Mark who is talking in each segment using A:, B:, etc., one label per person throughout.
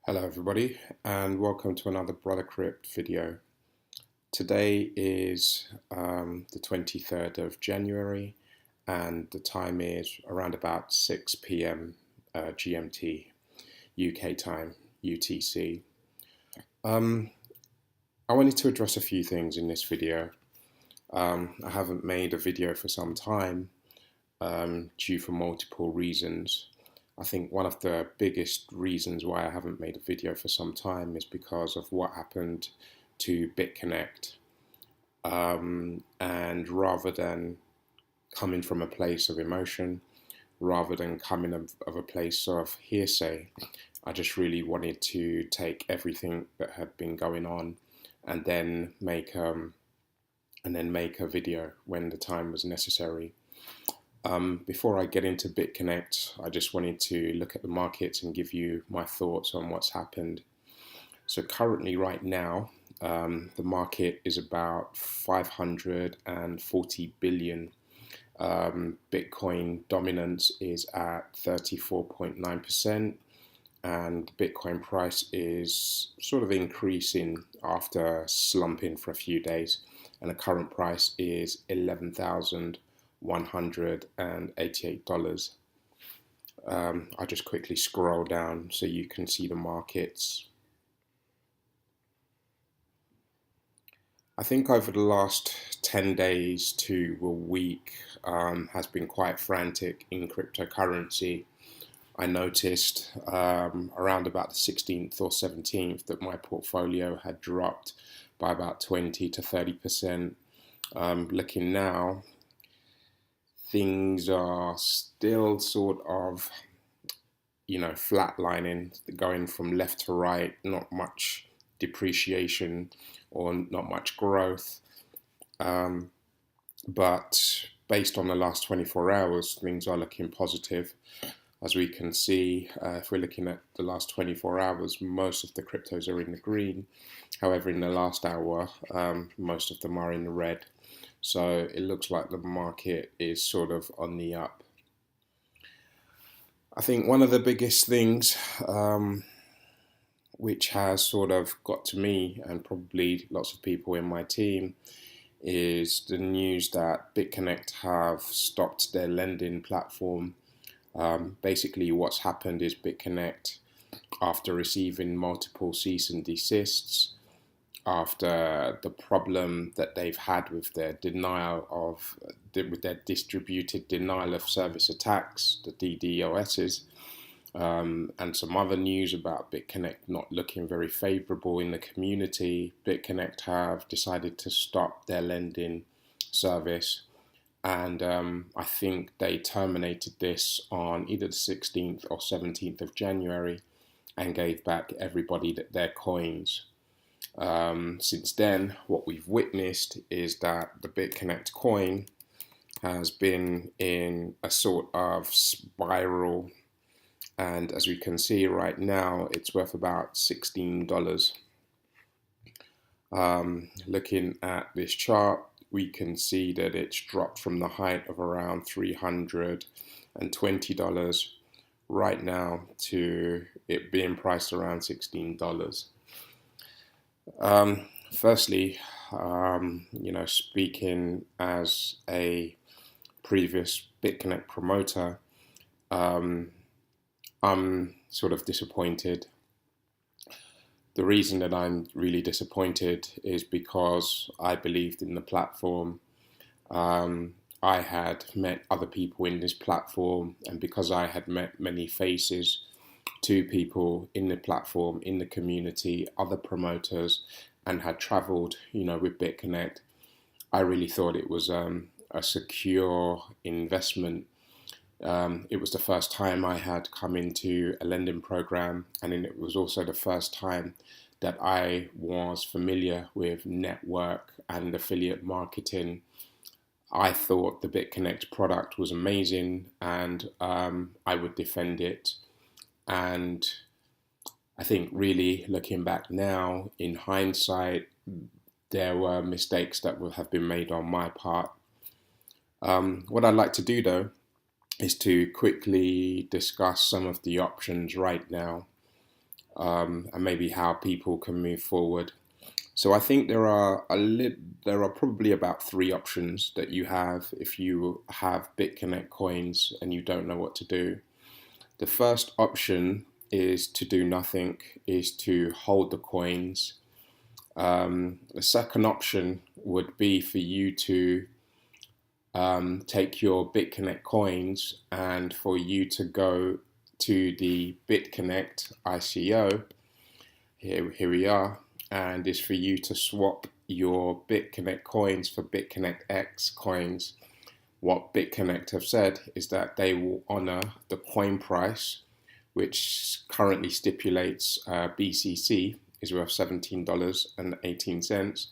A: Hello everybody and welcome to another Brother Crypt video. Today is the 23rd of January and the time is around about 6 p.m. GMT, UK time, UTC. I wanted to address a few things in this video. I haven't made a video for some time due for multiple reasons. I think one of the biggest reasons why I haven't made a video for some time is because of what happened to Bitconnect. And rather than coming from a place of emotion, rather than coming of a place of hearsay, I just really wanted to take everything that had been going on and then make a video when the time was necessary. Before I get into Bitconnect, I just wanted to look at the markets and give you my thoughts on what's happened. So currently right now, the market is about 540 billion. Bitcoin dominance is at 34.9%, and Bitcoin price is sort of increasing after slumping for a few days, and the current price is $11,188. I'll just quickly scroll down so you can see the markets. I think over the last 10 days to a week has been quite frantic in cryptocurrency. I noticed around about the 16th or 17th that my portfolio had dropped by about 20 to 30%. Looking now, things are still sort of, flatlining, going from left to right, not much depreciation or not much growth. But based on the last 24 hours, things are looking positive. As we can see, if we're looking at the last 24 hours, most of the cryptos are in the green. However, in the last hour, most of them are in the red. So it looks like the market is sort of on the up. I think one of the biggest things which has sort of got to me and probably lots of people in my team is the news that Bitconnect have stopped their lending platform. Basically what's happened is Bitconnect, after receiving multiple cease and desists, after the problem that they've had with their with their distributed denial of service attacks, the DDoSs, and some other news about Bitconnect not looking very favorable in the community, Bitconnect have decided to stop their lending service. And I think they terminated this on either the 16th or 17th of January and gave back everybody their coins. Since then, what we've witnessed is that the Bitconnect coin has been in a sort of spiral, and as we can see right now, it's worth about $16. Looking at this chart, we can see that it's dropped from the height of around $320 right now to it being priced around $16. Firstly, speaking as a previous Bitconnect promoter, I'm sort of disappointed. The reason that I'm really disappointed is because I believed in the platform. I had met other people in this platform, and because I had met many faces, to people in the platform, in the community, other promoters, and had traveled, with Bitconnect, I really thought it was a secure investment. It was the first time I had come into a lending program, and it was also the first time that I was familiar with network and affiliate marketing. I thought the Bitconnect product was amazing, and I would defend it. And I think really looking back now, in hindsight, there were mistakes that would have been made on my part. What I'd like to do though is to quickly discuss some of the options right now. and maybe how people can move forward. So I think there are probably about three options that you have if you have Bitconnect coins and you don't know what to do. The first option is to do nothing, is to hold the coins. The second option would be for you to take your Bitconnect coins and for you to go to the Bitconnect ICO. Here we are, and is for you to swap your Bitconnect coins for Bitconnect X coins. What Bitconnect have said is that they will honor the coin price, which currently stipulates BCC is worth $17.18.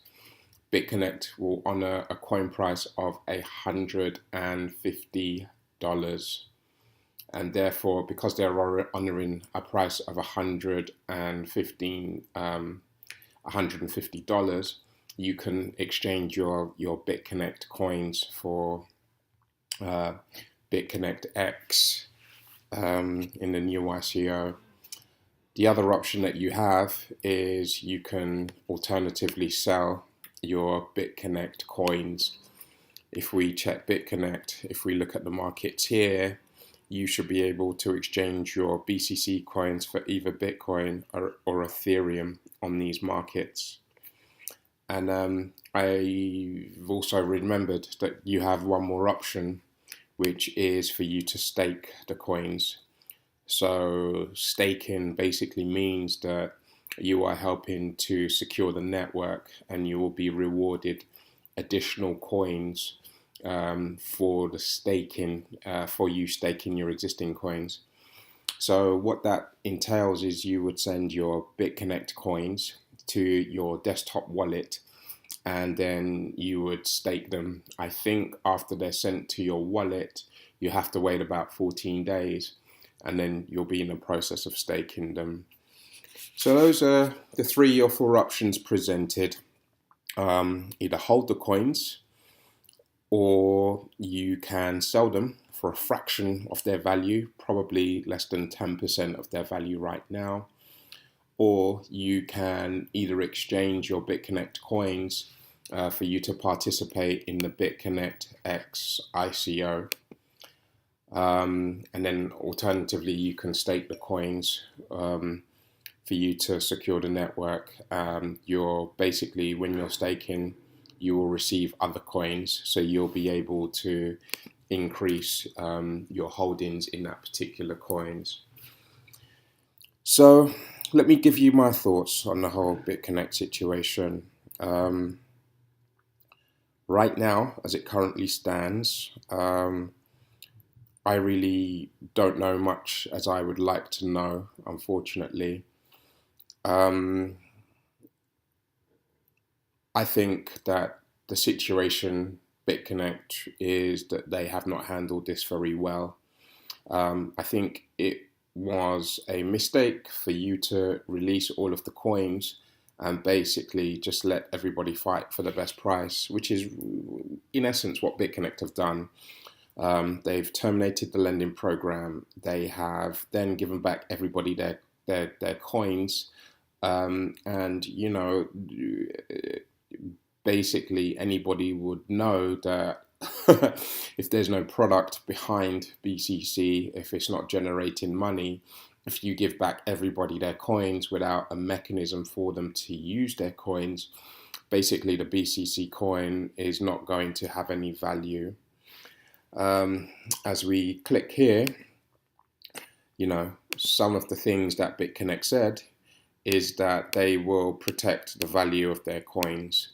A: Bitconnect will honor a coin price of $150. And therefore, because they're honoring a price of $150, you can exchange your Bitconnect coins for Bitconnect X in the new ICO. The other option that you have is you can alternatively sell your Bitconnect coins. If we check Bitconnect, if we look at the markets here, you should be able to exchange your BCC coins for either Bitcoin or Ethereum on these markets. And I've also remembered that you have one more option, which is for you to stake the coins. So staking basically means that you are helping to secure the network and you will be rewarded additional coins for the staking, for you staking your existing coins. So what that entails is you would send your Bitconnect coins to your desktop wallet and then you would stake them. I think after they're sent to your wallet, you have to wait about 14 days and then you'll be in the process of staking them. So those are the 3 or 4 options presented. Either hold the coins or you can sell them for a fraction of their value, probably less than 10% of their value right now. Or you can either exchange your Bitconnect coins for you to participate in the Bitconnect X ICO. And then alternatively, you can stake the coins for you to secure the network. You're basically, when you're staking, you will receive other coins, so you'll be able to increase your holdings in that particular coins. So let me give you my thoughts on the whole Bitconnect situation. Right now, as it currently stands, I really don't know much as I would like to know, unfortunately. I think that the situation Bitconnect is that they have not handled this very well. I think it was a mistake for you to release all of the coins and basically just let everybody fight for the best price, which is in essence what Bitconnect have done. They've terminated the lending program. They have then given back everybody their coins. And, you know, basically anybody would know that if there's no product behind BCC, if it's not generating money, if you give back everybody their coins without a mechanism for them to use their coins, basically the BCC coin is not going to have any value. As we click here, you know, some of the things that Bitconnect said is that they will protect the value of their coins.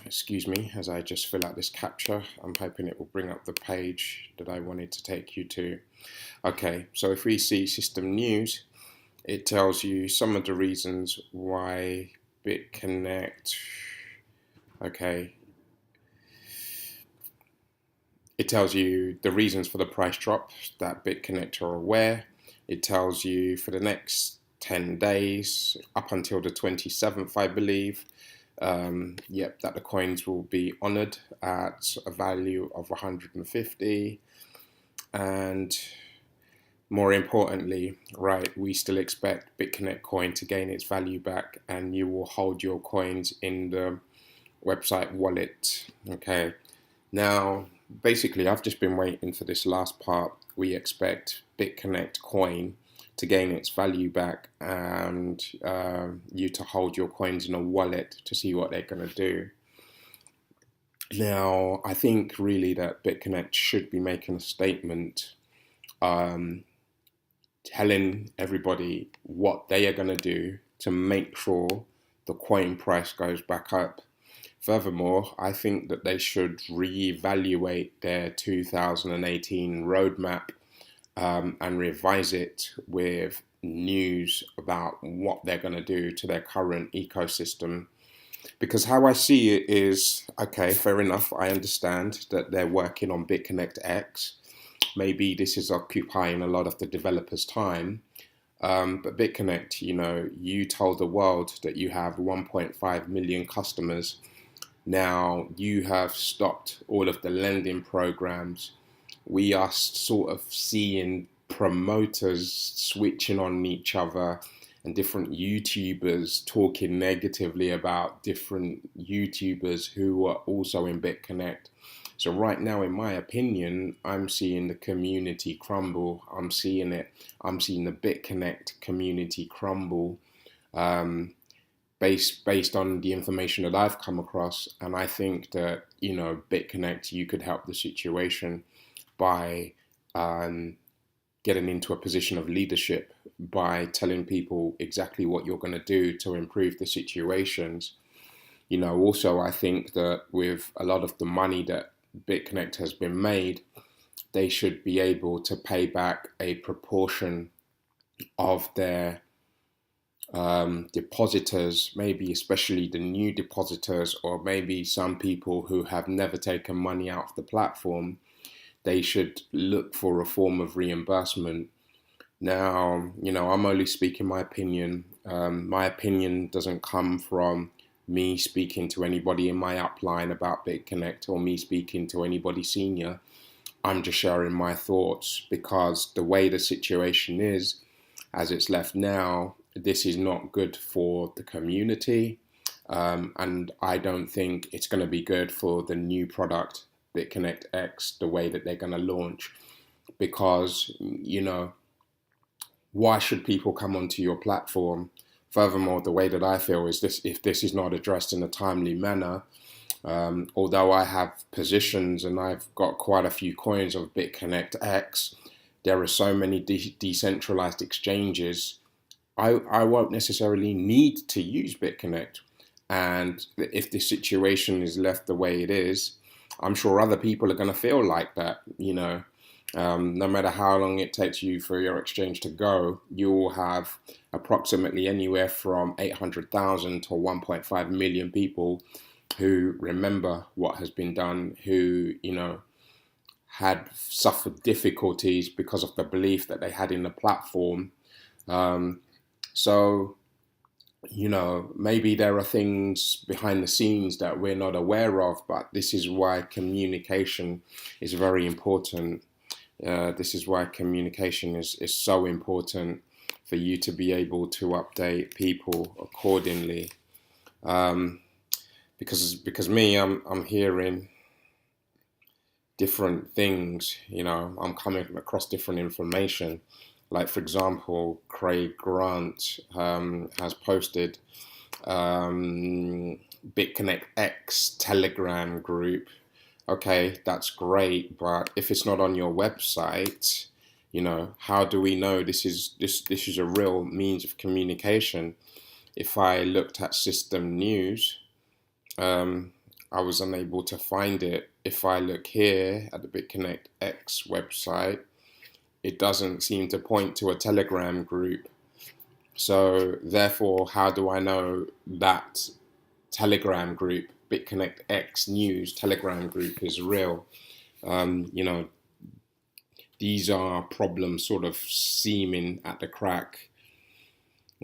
A: Excuse me, as I just fill out this CAPTCHA, I'm hoping it will bring up the page that I wanted to take you to. Okay, so if we see system news, it tells you some of the reasons why Bitconnect, okay, it tells you the reasons for the price drop that Bitconnect are aware. It tells you for the next 10 days, up until the 27th, I believe, that the coins will be honored at a value of 150. And more importantly, right, we still expect Bitconnect coin to gain its value back, and you will hold your coins in the website wallet. Okay. Now, basically, I've just been waiting for this last part. We expect Bitconnect coin to gain its value back, and you to hold your coins in a wallet to see what they're going to do. Now, I think really that Bitconnect should be making a statement telling everybody what they are going to do to make sure the coin price goes back up. Furthermore, I think that they should reevaluate their 2018 roadmap and revise it with news about what they're going to do to their current ecosystem. Because how I see it is, okay, fair enough, I understand that they're working on Bitconnect X. Maybe this is occupying a lot of the developers' time. But Bitconnect, you told the world that you have 1.5 million customers. Now you have stopped all of the lending programs. We are sort of seeing promoters switching on each other and different YouTubers talking negatively about different YouTubers who are also in Bitconnect. So right now, in my opinion, I'm seeing the community crumble. I'm seeing it. I'm seeing the Bitconnect community crumble based on the information that I've come across. And I think that, Bitconnect, you could help the situation by getting into a position of leadership, by telling people exactly what you're going to do to improve the situations. Also, I think that with a lot of the money that Bitconnect has been made, they should be able to pay back a proportion of their depositors, maybe especially the new depositors, or maybe some people who have never taken money out of the platform. They should look for a form of reimbursement. Now, I'm only speaking my opinion. My opinion doesn't come from me speaking to anybody in my upline about Bitconnect or me speaking to anybody senior. I'm just sharing my thoughts because the way the situation is, as it's left now, this is not good for the community. And I don't think it's going to be good for the new product, Bitconnect X, the way that they're going to launch. Because, why should people come onto your platform? Furthermore, the way that I feel is this: if this is not addressed in a timely manner, although I have positions and I've got quite a few coins of Bitconnect X, there are so many decentralized exchanges. I won't necessarily need to use Bitconnect. And if the situation is left the way it is, I'm sure other people are going to feel like that, no matter how long it takes you for your exchange to go, you will have approximately anywhere from 800,000 to 1.5 million people who remember what has been done, who, had suffered difficulties because of the belief that they had in the platform. So, maybe there are things behind the scenes that we're not aware of, but this is why communication is very important. This is why communication is so important for you to be able to update people accordingly. Because me, I'm hearing different things. I'm coming across different information. Like, for example, Craig Grant has posted Bitconnect X Telegram group. Okay, that's great, but if it's not on your website, how do we know this is a real means of communication? If I looked at system news, I was unable to find it. If I look here at the Bitconnect X website, it doesn't seem to point to a Telegram group. So therefore, how do I know that Telegram group, Bitconnect X News Telegram group, is real? These are problems sort of seeming at the crack.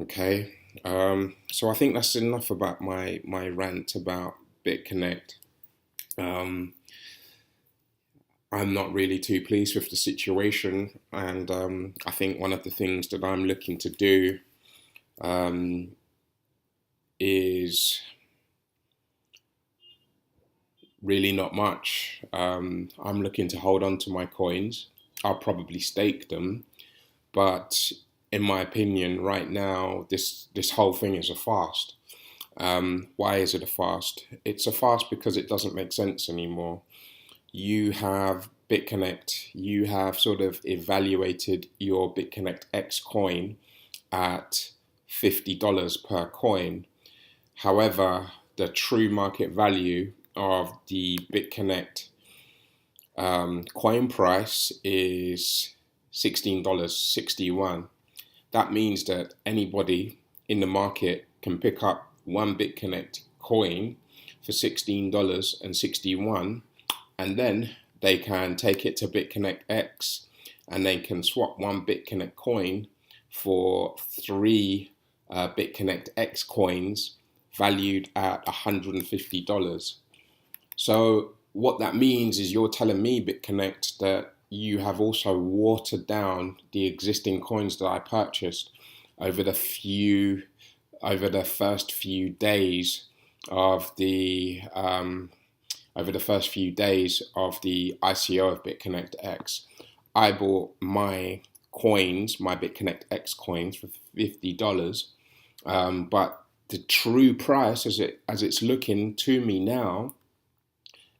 A: Okay, so I think that's enough about my rant about Bitconnect. I'm not really too pleased with the situation, and I think one of the things that I'm looking to do um, is really not much. I'm looking to hold on to my coins. I'll probably stake them, but in my opinion, right now, this whole thing is a fast. Why is it a fast? It's a fast because it doesn't make sense anymore. You have Bitconnect, you have sort of evaluated your Bitconnect X coin at $50 per coin. However, the true market value of the Bitconnect coin price is $16.61. That means that anybody in the market can pick up one Bitconnect coin for $16.61, and then they can take it to Bitconnect X and they can swap one Bitconnect coin for three Bitconnect X coins valued at $150. So what that means is you're telling me, Bitconnect, that you have also watered down the existing coins that I purchased over the first few days of the ICO of Bitconnect X. I bought my coins, my Bitconnect X coins, for $50, but the true price, as it's looking to me now,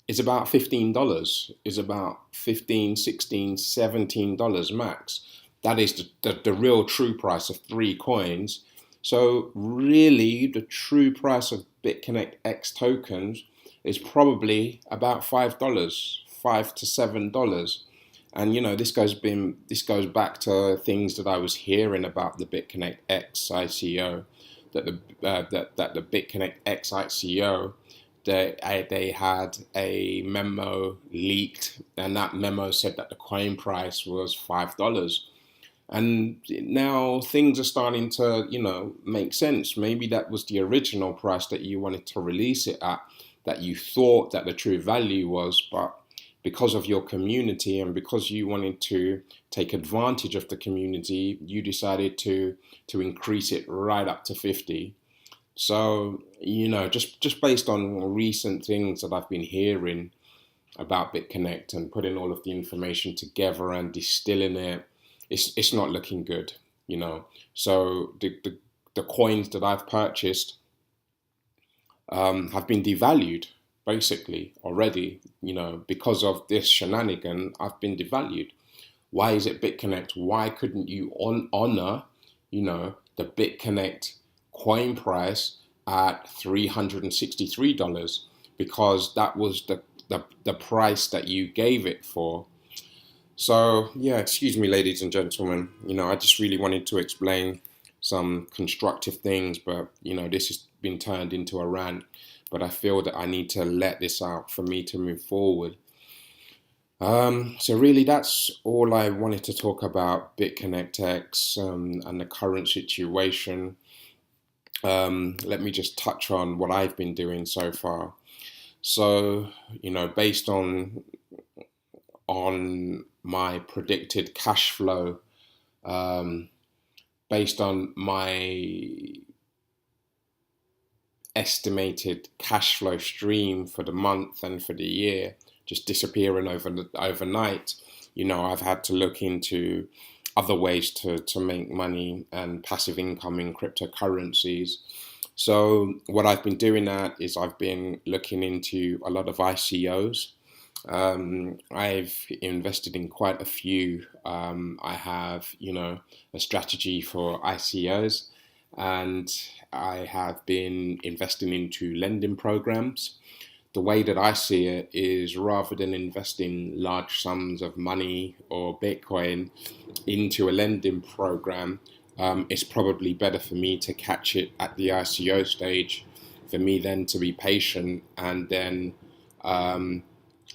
A: is about $15. Is about $15, $16, $17 max. That is the real true price of three coins. So really, the true price of Bitconnect X tokens is probably about $5, $5 to $7. And this goes back to things that I was hearing about the Bitconnect X ICO, that the Bitconnect X ICO, they had a memo leaked, and that memo said that the coin price was $5. And now things are starting to, make sense. Maybe that was the original price that you wanted to release it at, that you thought that the true value was, but because of your community and because you wanted to take advantage of the community, you decided to increase it right up to 50. So, just based on recent things that I've been hearing about Bitconnect and putting all of the information together and distilling it, it's not looking good. So the coins that I've purchased have been devalued basically already. Because of this shenanigan, I've been devalued. Why is it Bitconnect? Why couldn't you honor, the Bitconnect coin price at $363? Because that was the price that you gave it for. So yeah, excuse me, ladies and gentlemen. I just really wanted to explain some constructive things, but this has been turned into a rant. But I feel that I need to let this out for me to move forward. So really, that's all I wanted to talk about Bitconnect X and the current situation. Let me just touch on what I've been doing so far. So, based on my predicted cash flow, based on my estimated cash flow stream for the month and for the year just disappearing overnight, I've had to look into other ways to make money and passive income in cryptocurrencies. So what I've been doing is I've been looking into a lot of ICOs. I've invested in quite a few. I have, a strategy for ICOs, and I have been investing into lending programs. The way that I see it is, rather than investing large sums of money or Bitcoin into a lending program, it's probably better for me to catch it at the ICO stage, for me then to be patient, and then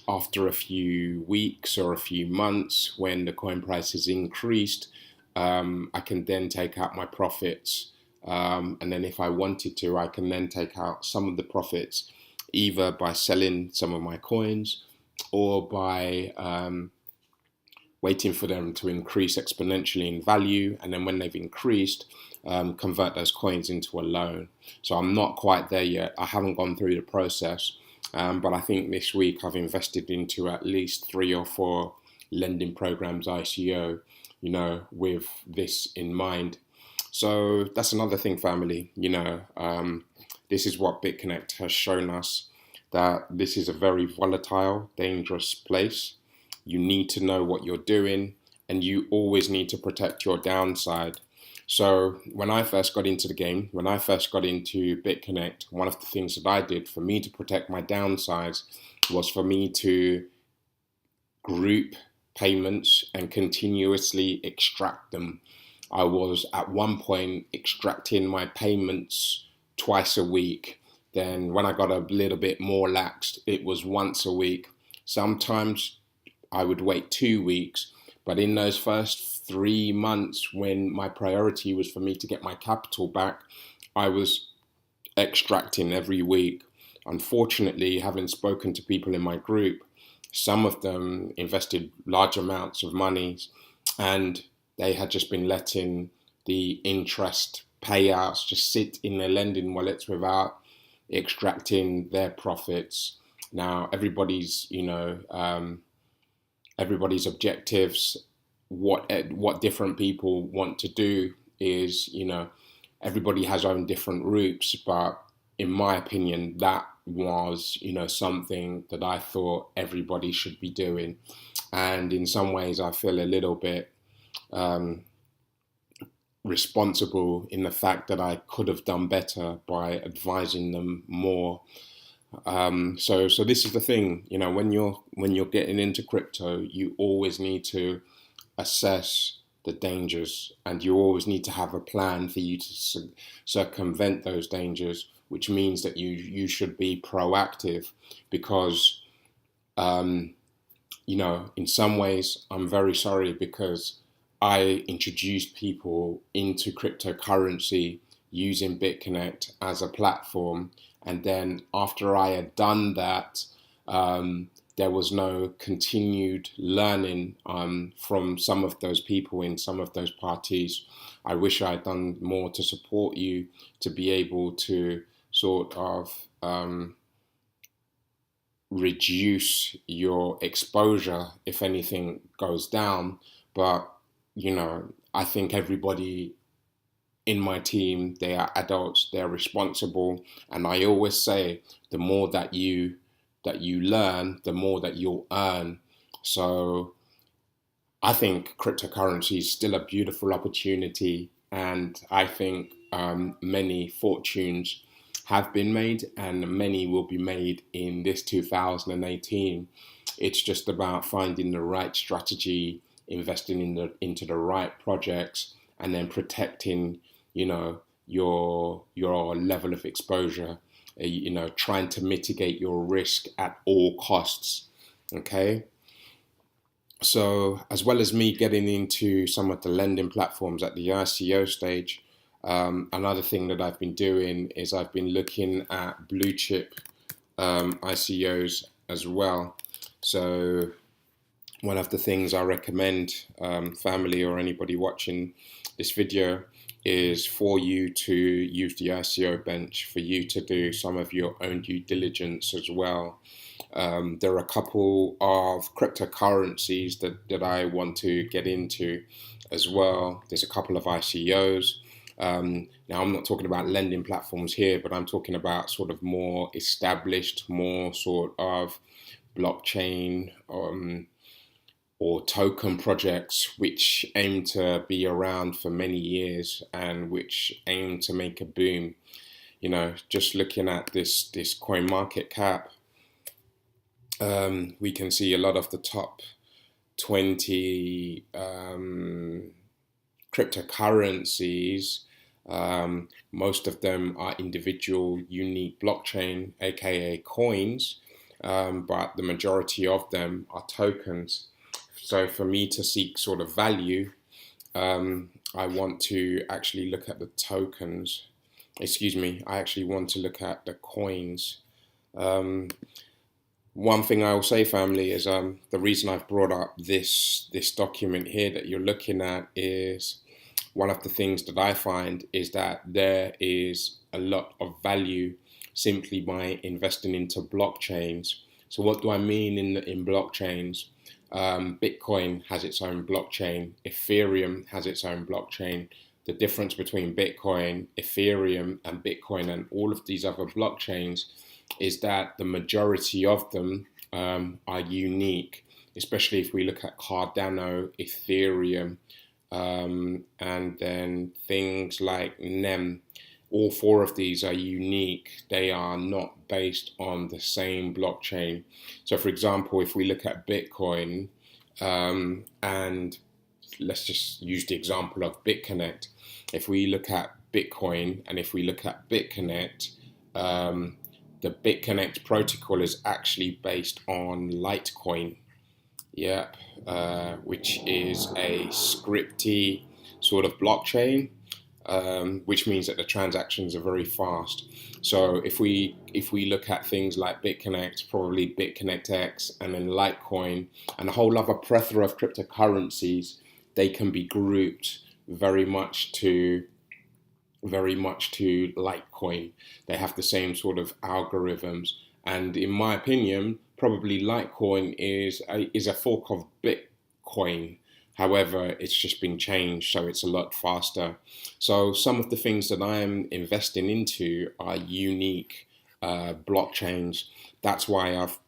A: after a few weeks or a few months, when the coin price has increased, I can then take out my profits. And then if I wanted to, I can then take out some of the profits either by selling some of my coins or by waiting for them to increase exponentially in value, and then when they've increased, convert those coins into a loan. So I'm not quite there yet. I haven't gone through the process, but I think this week I've invested into at least 3 or 4 lending programs, ICO, with this in mind. So that's another thing, family. This is what Bitconnect has shown us, that this is a very volatile, dangerous place. You need to know what you're doing, and you always need to protect your downside. So when I first got into the game, when I first got into Bitconnect, one of the things that I did for me to protect my downsides was for me to group payments and continuously extract them. I was at one point extracting my payments twice a week. Then when I got a little bit more laxed, it was once a week. Sometimes I would wait 2 weeks, but in those first 3 months, when my priority was for me to get my capital back, I was extracting every week. Unfortunately, having spoken to people in my group, some of them invested large amounts of money, and they had just been letting the interest payouts just sit in their lending wallets without extracting their profits. Now, everybody's objectives, what different people want to do is, everybody has own different routes, but in my opinion, that was, something that I thought everybody should be doing. And in some ways, I feel a little bit responsible in the fact that I could have done better by advising them more. So this is the thing, when you're getting into crypto, you always need to assess the dangers, and you always need to have a plan for you to circumvent those dangers, which means that you should be proactive, because in some ways I'm very sorry, because I introduced people into cryptocurrency using Bitconnect as a platform. And then after I had done that, there was no continued learning from some of those people in some of those parties. I wish I had done more to support you to be able to sort of reduce your exposure if anything goes down. But, I think everybody in my team, they are adults, they're responsible, and I always say the more that you learn, the more that you'll earn. So I think cryptocurrency is still a beautiful opportunity, and I think many fortunes have been made, and many will be made in this 2018. It's just about finding the right strategy, investing into the right projects, and then protecting, your level of exposure. Trying to mitigate your risk at all costs. Okay. So, as well as me getting into some of the lending platforms at the ICO stage, another thing that I've been doing is I've been looking at blue chip ICOs as well. So, one of the things I recommend, family or anybody watching this video, is for you to use the ICO bench, for you to do some of your own due diligence as well. There are a couple of cryptocurrencies that I want to get into as well. There's a couple of ICOs. Now, I'm not talking about lending platforms here, but I'm talking about sort of more established, more sort of blockchain or token projects which aim to be around for many years and which aim to make a boom. Just looking at this coin market cap, we can see a lot of the top 20 cryptocurrencies. Most of them are individual unique blockchain, aka coins, but the majority of them are tokens. So for me to seek sort of value, I want to actually look at the tokens. I actually want to look at the coins. One thing I will say, family, is the reason I've brought up this document here that you're looking at is one of the things that I find is that there is a lot of value simply by investing into blockchains. So what do I mean in blockchains? Bitcoin has its own blockchain. Ethereum has its own blockchain. The difference between Bitcoin, Ethereum, and Bitcoin and all of these other blockchains is that the majority of them are unique, especially if we look at Cardano, Ethereum, and then things like NEM. All four of these are unique. They are not based on the same blockchain. So, for example, if we look at Bitcoin, and let's just use the example of Bitconnect. If we look at Bitcoin and if we look at Bitconnect, the Bitconnect protocol is actually based on Litecoin, which is a scripty sort of blockchain, which means that the transactions are very fast. So if we look at things like Bitconnect, probably Bitconnect X, and then Litecoin, and a whole other plethora of cryptocurrencies, they can be grouped very much to Litecoin. They have the same sort of algorithms, and in my opinion, probably Litecoin is a fork of Bitcoin. However, it's just been changed, so it's a lot faster. So some of the things that I am investing into are unique blockchains. That's why I've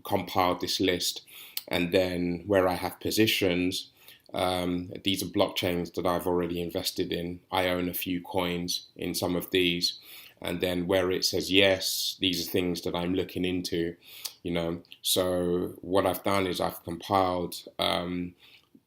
A: compiled this list. And then where I have positions, these are blockchains that I've already invested in. I own a few coins in some of these. And then where it says yes, these are things that I'm looking into. So what I've done is I've compiled the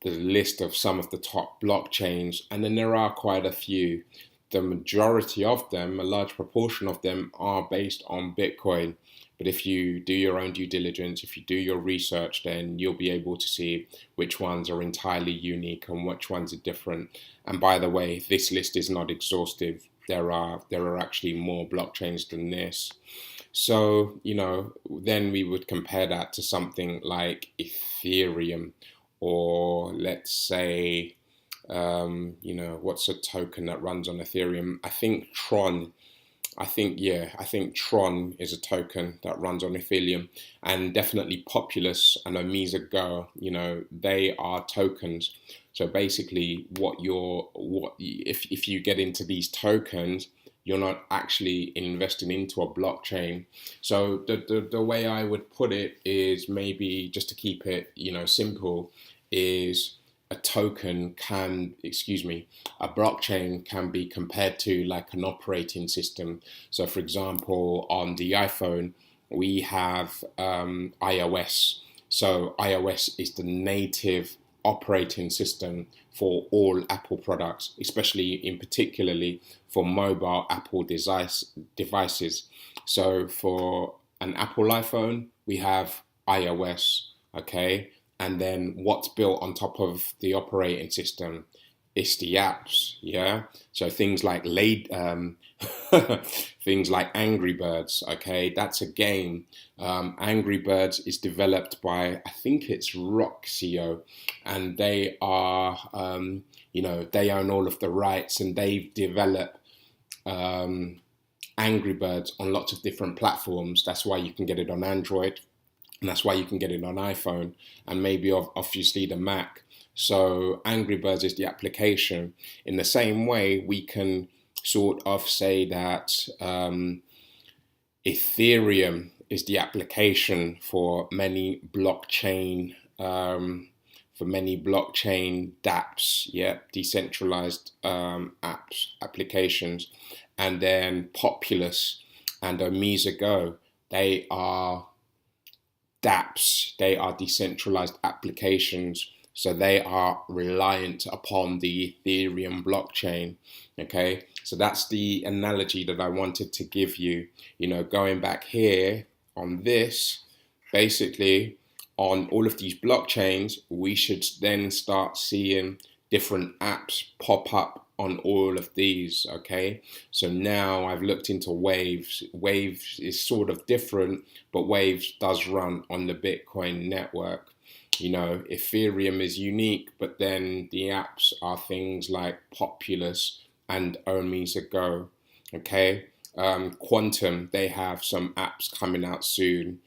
A: list of some of the top blockchains, and then there are quite a few. The majority of them, a large proportion of them, are based on Bitcoin. But if you do your own due diligence, if you do your research, then you'll be able to see which ones are entirely unique and which ones are different. And by the way, this list is not exhaustive. There are actually more blockchains than this. So, then we would compare that to something like Ethereum, or let's say, what's a token that runs on Ethereum? I think Tron. I think Tron is a token that runs on Ethereum, and definitely Populous and Omisa Go. They are tokens. So basically, if you get into these tokens, you're not actually investing into a blockchain. So the way I would put it is, maybe just to keep it simple, is a blockchain can be compared to like an operating system. So for example, on the iPhone, we have iOS. So iOS is the native operating system for all Apple products, especially in particularly for mobile Apple devices. So for an Apple iPhone, we have iOS, okay? And then what's built on top of the operating system is the apps, yeah. So things like things like Angry Birds, okay, that's a game. Angry Birds is developed by, I think it's Roxio, and they are, they own all of the rights, and they've developed Angry Birds on lots of different platforms. That's why you can get it on Android. And that's why you can get it on iPhone and maybe obviously the Mac. So Angry Birds is the application. In the same way, we can sort of say that Ethereum is the application for many blockchain dApps, decentralized applications. And then Populous and Omisa Go, they are dApps, they are decentralized applications, so they are reliant upon the Ethereum blockchain. Okay, so that's the analogy that I wanted to give you. Going back here on this, basically on all of these blockchains, we should then start seeing different apps pop up on all of these. Okay, so now I've looked into Waves. Waves is sort of different, but Waves does run on the Bitcoin network. Ethereum is unique, but then the apps are things like Populous and Omi's Go. Okay, Quantum, they have some apps coming out soon.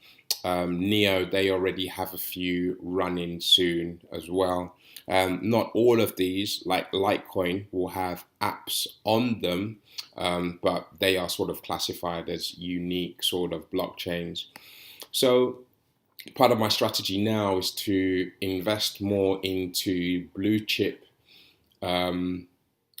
A: Neo, they already have a few running soon as well. Not all of these, like Litecoin, will have apps on them, but they are sort of classified as unique sort of blockchains. So part of my strategy now is to invest more into blue chip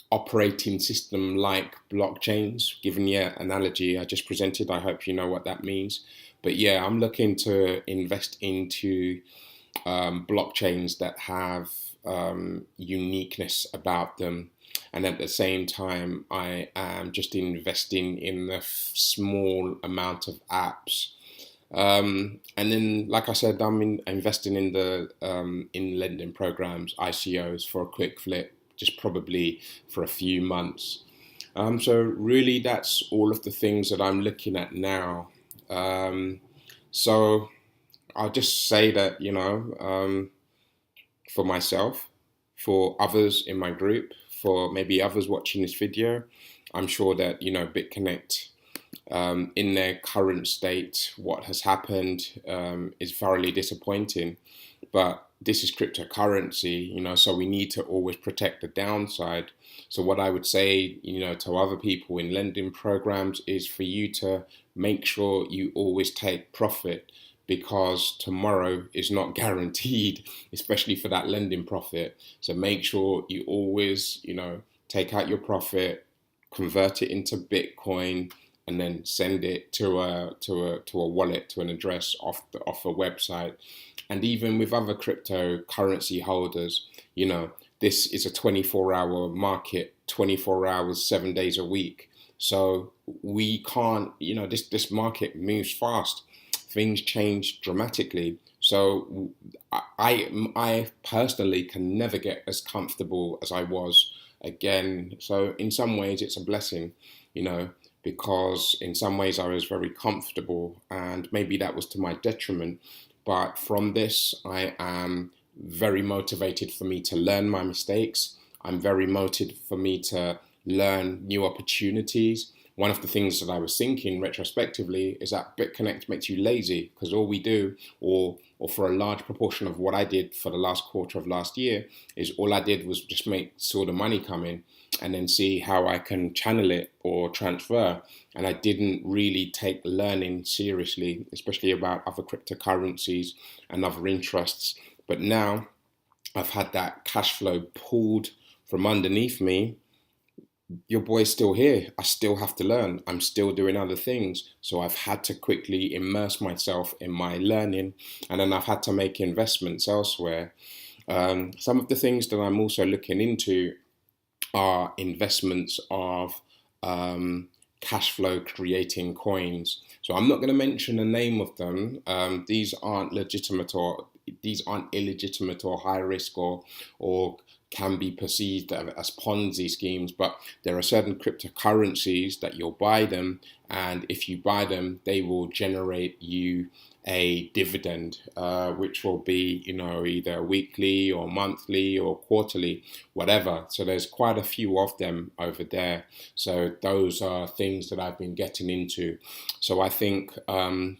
A: operating system like blockchains. Given the analogy I just presented, I hope you know what that means. But yeah, I'm looking to invest into blockchains that have uniqueness about them. And at the same time, I am just investing in a small amount of apps. And then, like I said, I'm investing in the in lending programs, ICOs, for a quick flip, just probably for a few months. So really, that's all of the things that I'm looking at now. So I'll just say that, for myself, for others in my group, for maybe others watching this video, I'm sure that, Bitconnect, in their current state, what has happened is thoroughly disappointing. But this is cryptocurrency, so we need to always protect the downside. So what I would say, to other people in lending programs is for you to make sure you always take profit, because tomorrow is not guaranteed, especially for that lending profit. So make sure you always, take out your profit, convert it into Bitcoin, and then send it to a wallet, to an address off a website. And even with other cryptocurrency holders, this is a 24-hour market, 24 hours, 7 days a week. So we can't, this market moves fast. Things change dramatically. So I personally can never get as comfortable as I was again. So in some ways it's a blessing, because in some ways I was very comfortable, and maybe that was to my detriment. But from this, I am very motivated for me to learn my mistakes. I'm very motivated for me to learn new opportunities. One of the things that I was thinking retrospectively is that Bitconnect makes you lazy, because all we do, or for a large proportion of what I did for the last quarter of last year, is all I did was just make sort of money come in and then see how I can channel it or transfer. And I didn't really take learning seriously, especially about other cryptocurrencies and other interests. But now I've had that cash flow pulled from underneath me. Your boy's still here. I still have to learn. I'm still doing other things. So I've had to quickly immerse myself in my learning, and then I've had to make investments elsewhere. Some of the things that I'm also looking into are investments of cash flow creating coins. So I'm not going to mention the name of them. These aren't legitimate, or these aren't illegitimate or high risk, or can be perceived as Ponzi schemes, but there are certain cryptocurrencies that you'll buy them, and if you buy them, they will generate you a dividend, which will be, either weekly or monthly or quarterly, whatever. So there's quite a few of them over there. So those are things that I've been getting into. So I think one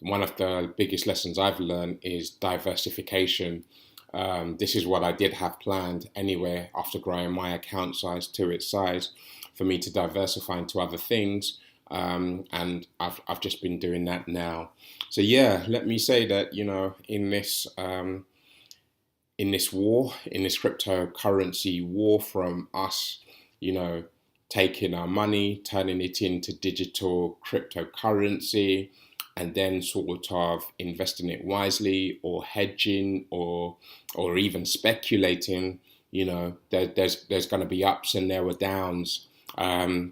A: of the biggest lessons I've learned is diversification. This is what I did have planned anyway, after growing my account size to its size, for me to diversify into other things. And I've just been doing that now. So yeah, let me say that, in this war, in this cryptocurrency war, from us, taking our money, turning it into digital cryptocurrency, and then sort of investing it wisely, or hedging, or even speculating, there's going to be ups and there were downs. The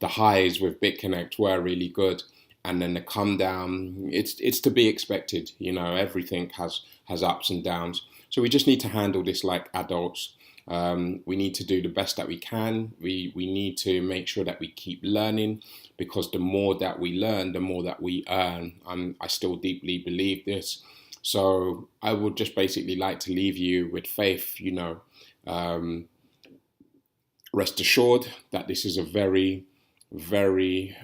A: highs with Bitconnect were really good, and then the come down, it's to be expected. Everything has ups and downs. So we just need to handle this like adults. We need to do the best that we can. We need to make sure that we keep learning, because the more that we learn, the more that we earn. I still deeply believe this. So I would just basically like to leave you with faith, rest assured that this is a very, very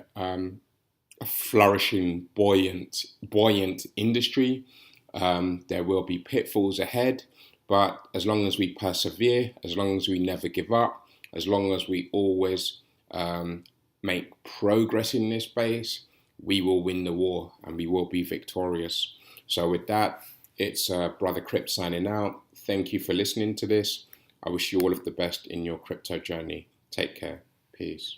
A: flourishing, buoyant industry. There will be pitfalls ahead, but as long as we persevere, as long as we never give up, as long as we always make progress in this space, we will win the war and we will be victorious. So with that, it's Brother Crypt signing out. Thank you for listening to this. I wish you all of the best in your crypto journey. Take care. Peace.